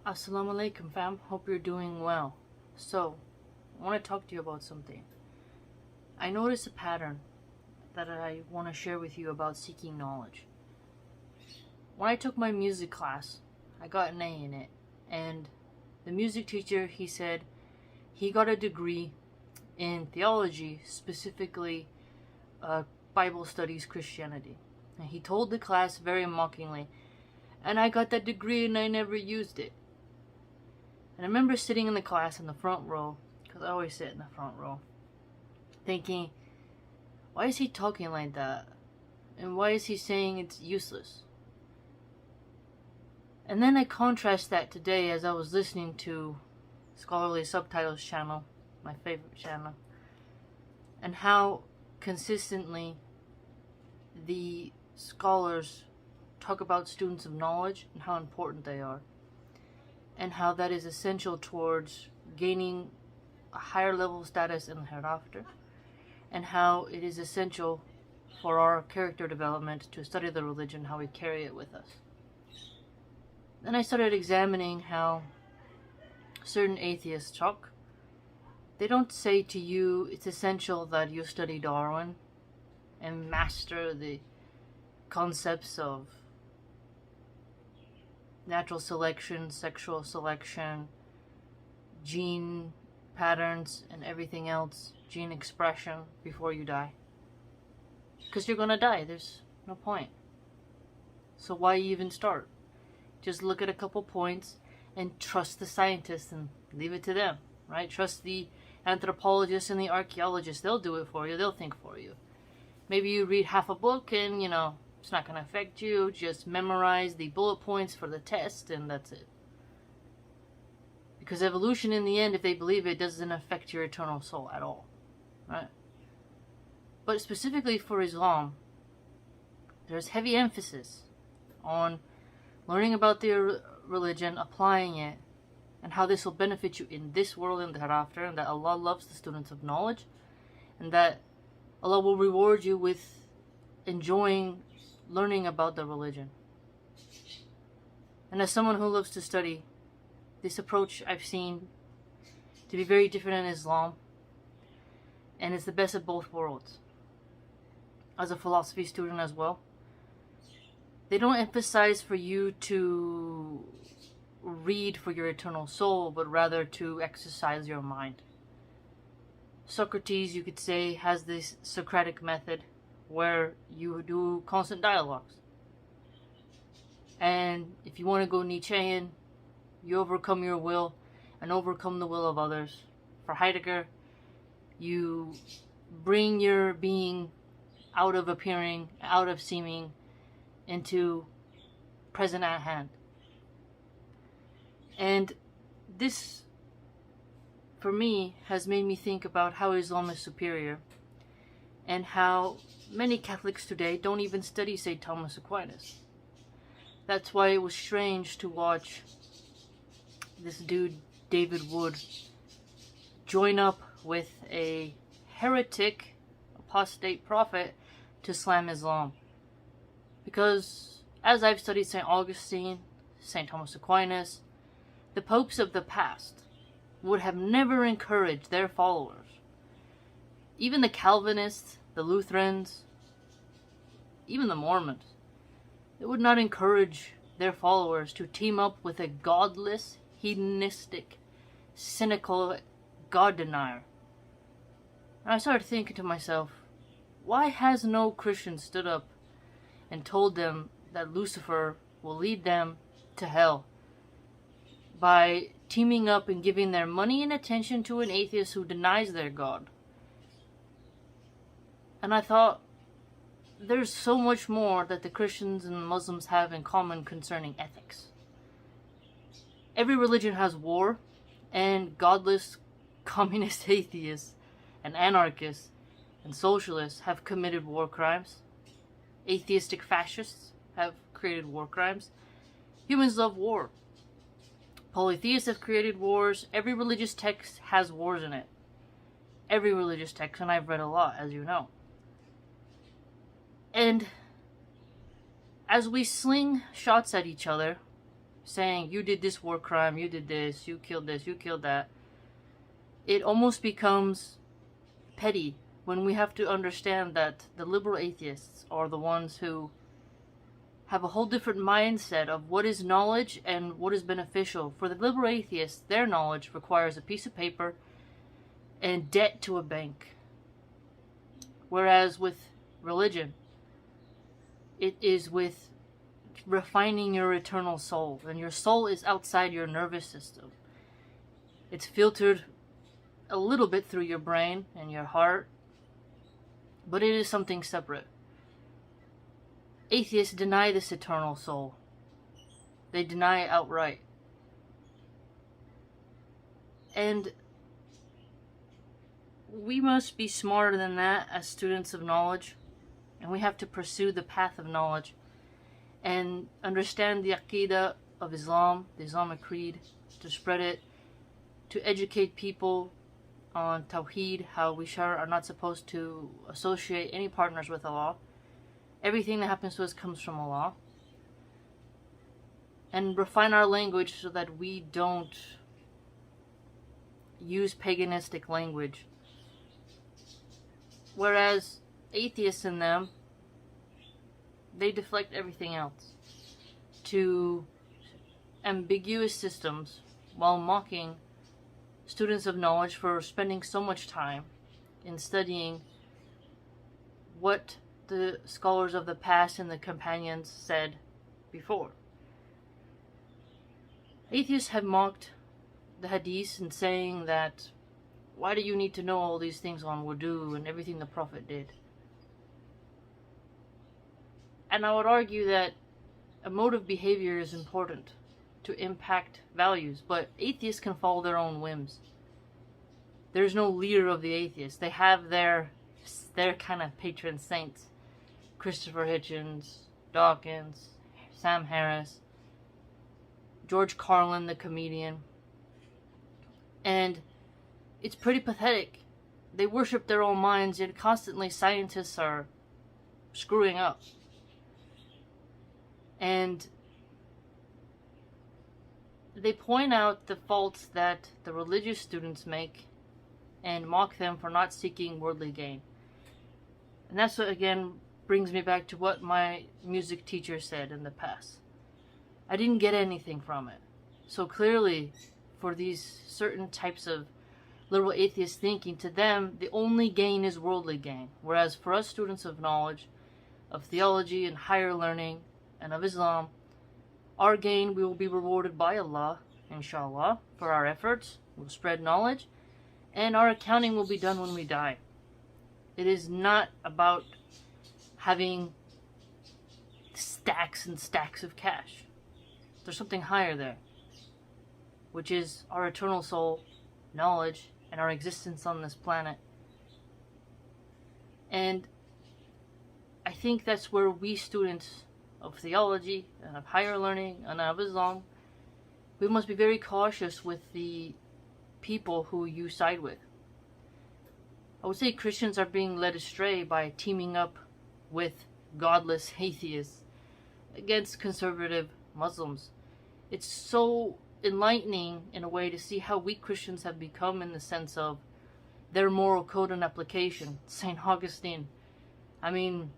Assalamu alaikum fam, hope you're doing well. So, I want to talk to you about something. I noticed a pattern that I want to share with you about seeking knowledge. When I took my music class, I got an A in it, and the music teacher, he said he got a degree in theology, specifically Bible studies, Christianity. And he told the class very mockingly, and I got that degree and I never used it. And I remember sitting in the class in the front row, because I always sit in the front row, thinking, why is he talking like that? And why is he saying it's useless? And then I contrast that today as I was listening to Scholarly Subtitles channel, my favorite channel, and how consistently the scholars talk about students of knowledge and how important they are, and how that is essential towards gaining a higher level of status in the hereafter, and how it is essential for our character development to study the religion, how we carry it with us. Then I started examining how certain atheists talk. They don't say to you it's essential that you study Darwin and master the concepts of natural selection, sexual selection, gene patterns, and everything else, gene expression, before you die. Because you're gonna die, there's no point. So why even start? Just look at a couple points and trust the scientists and leave it to them, right? Trust the anthropologists and the archaeologists. They'll do it for you. They'll think for you. Maybe you read half a book and, it's not going to affect you. Just memorize the bullet points for the test and that's it. Because evolution, in the end, if they believe it, doesn't affect your eternal soul at all, right? But specifically for Islam, there's heavy emphasis on learning about their religion, applying it, and how this will benefit you in this world and the hereafter, and that Allah loves the students of knowledge, and that Allah will reward you with enjoying learning about the religion. And as someone who loves to study, this approach I've seen to be very different in Islam, and it's the best of both worlds. As a philosophy student as well, they don't emphasize for you to read for your eternal soul, but rather to exercise your mind. Socrates, you could say, has this Socratic method where you do constant dialogues. And if you want to go Nietzschean, you overcome your will and overcome the will of others. For Heidegger, you bring your being out of appearing, out of seeming, into present at hand. And this, for me, has made me think about how Islam is superior, and how many Catholics today don't even study St. Thomas Aquinas. That's why it was strange to watch this dude, David Wood, join up with a heretic, apostate prophet to slam Islam. Because as I've studied St. Augustine, St. Thomas Aquinas, the popes of the past would have never encouraged their followers. Even the Calvinists, the Lutherans, even the Mormons, they would not encourage their followers to team up with a godless, hedonistic, cynical God denier. And I started thinking to myself, why has no Christian stood up and told them that Lucifer will lead them to hell by teaming up and giving their money and attention to an atheist who denies their God? And I thought, there's so much more that the Christians and Muslims have in common concerning ethics. Every religion has war, and godless communist atheists and anarchists and socialists have committed war crimes. Atheistic fascists have created war crimes. Humans love war. Polytheists have created wars. Every religious text has wars in it. Every religious text, and I've read a lot, as you know. And as we sling shots at each other, saying, you did this war crime, you did this, you killed that, it almost becomes petty when we have to understand that the liberal atheists are the ones who have a whole different mindset of what is knowledge and what is beneficial. For the liberal atheists, their knowledge requires a piece of paper and debt to a bank. Whereas with religion, it is with refining your eternal soul. And your soul is outside your nervous system. It's filtered a little bit through your brain and your heart, but it is something separate. Atheists deny this eternal soul. They deny it outright. And we must be smarter than that as students of knowledge, and we have to pursue the path of knowledge and understand the Akhira of Islam, the Islamic creed, to spread it, to educate people on Tawheed, how we are not supposed to associate any partners with Allah. Everything that happens to us comes from Allah. And refine our language so that we don't use paganistic language. Whereas atheists in them, they deflect everything else to ambiguous systems while mocking students of knowledge for spending so much time in studying what the scholars of the past and the companions said before. Atheists have mocked the hadiths and saying that, why do you need to know all these things on wudu and everything the Prophet did? And I would argue that a mode of behavior is important to impact values, but atheists can follow their own whims. There's no leader of the atheists. They have their kind of patron saints. Christopher Hitchens, Dawkins, Sam Harris, George Carlin, the comedian. And it's pretty pathetic. They worship their own minds, yet constantly scientists are screwing up. And they point out the faults that the religious students make and mock them for not seeking worldly gain. And that's what, again, brings me back to what my music teacher said in the past. I didn't get anything from it. So clearly, for these certain types of liberal atheist thinking, to them, the only gain is worldly gain. Whereas for us students of knowledge, of theology and higher learning, and of Islam, our gain, we will be rewarded by Allah, inshallah, for our efforts. We'll spread knowledge, and our accounting will be done when we die. It is not about having stacks and stacks of cash. There's something higher there, which is our eternal soul, knowledge, and our existence on this planet. And I think that's where we students of theology and of higher learning and of Islam, we must be very cautious with the people who you side with. I would say Christians are being led astray by teaming up with godless atheists against conservative Muslims. It's so enlightening in a way to see how weak Christians have become in the sense of their moral code and application. St. Augustine, I mean,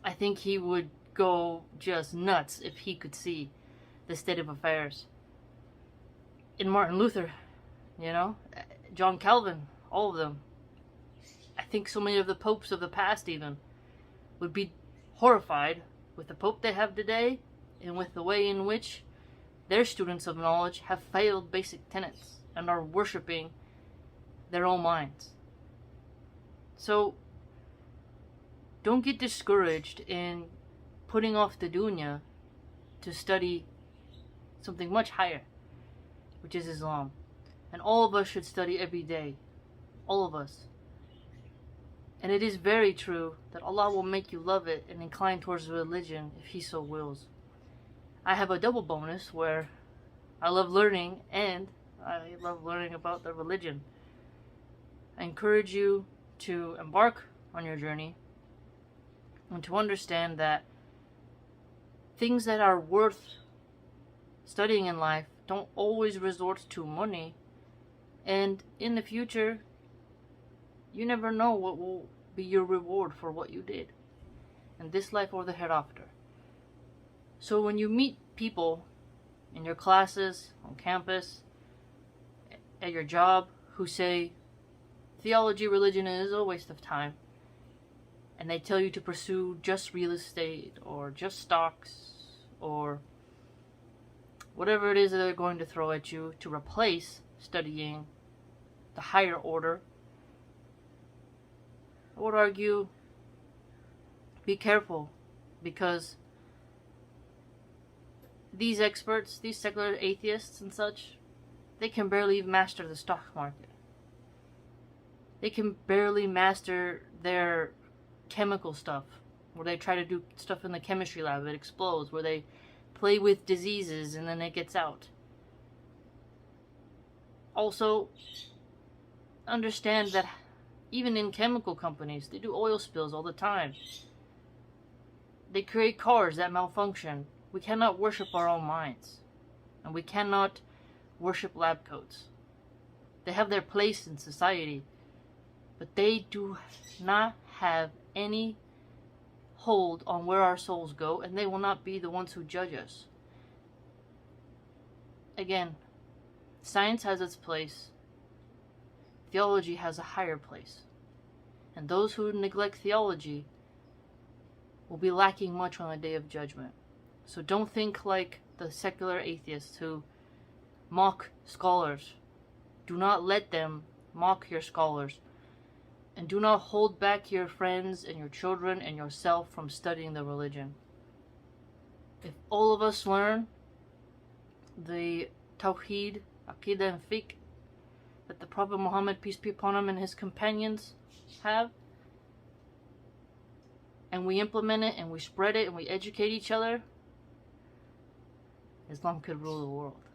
I think he would go just nuts if he could see the state of affairs. In Martin Luther, John Calvin, all of them. I think so many of the popes of the past even would be horrified with the pope they have today and with the way in which their students of knowledge have failed basic tenets and are worshipping their own minds. So don't get discouraged in putting off the Dunya to study something much higher, which is Islam. And all of us should study every day. All of us. And it is very true that Allah will make you love it and incline towards religion if He so wills. I have a double bonus where I love learning and I love learning about the religion. I encourage you to embark on your journey and to understand that things that are worth studying in life don't always resort to money. And in the future, you never know what will be your reward for what you did in this life or the hereafter. So when you meet people in your classes, on campus, at your job, who say theology, religion is a waste of time, and they tell you to pursue just real estate or just stocks or whatever it is that they're going to throw at you to replace studying the higher order, I would argue, be careful, because these experts, these secular atheists and such, they can barely master the stock market. They can barely master their chemical stuff, where they try to do stuff in the chemistry lab, it explodes, where they play with diseases and then it gets out. Also, understand that even in chemical companies, they do oil spills all the time. They create cars that malfunction. We cannot worship our own minds, and we cannot worship lab coats. They have their place in society, but they do not have any hold on where our souls go, and they will not be the ones who judge us. Again, science has its place. Theology has a higher place. And those who neglect theology will be lacking much on the day of judgment. So don't think like the secular atheists who mock scholars. Do not let them mock your scholars. And do not hold back your friends and your children and yourself from studying the religion. If all of us learn the Tawheed, Akhira, and fiqh that the Prophet Muhammad, peace be upon him, and his companions have, and we implement it and we spread it and we educate each other, Islam could rule the world.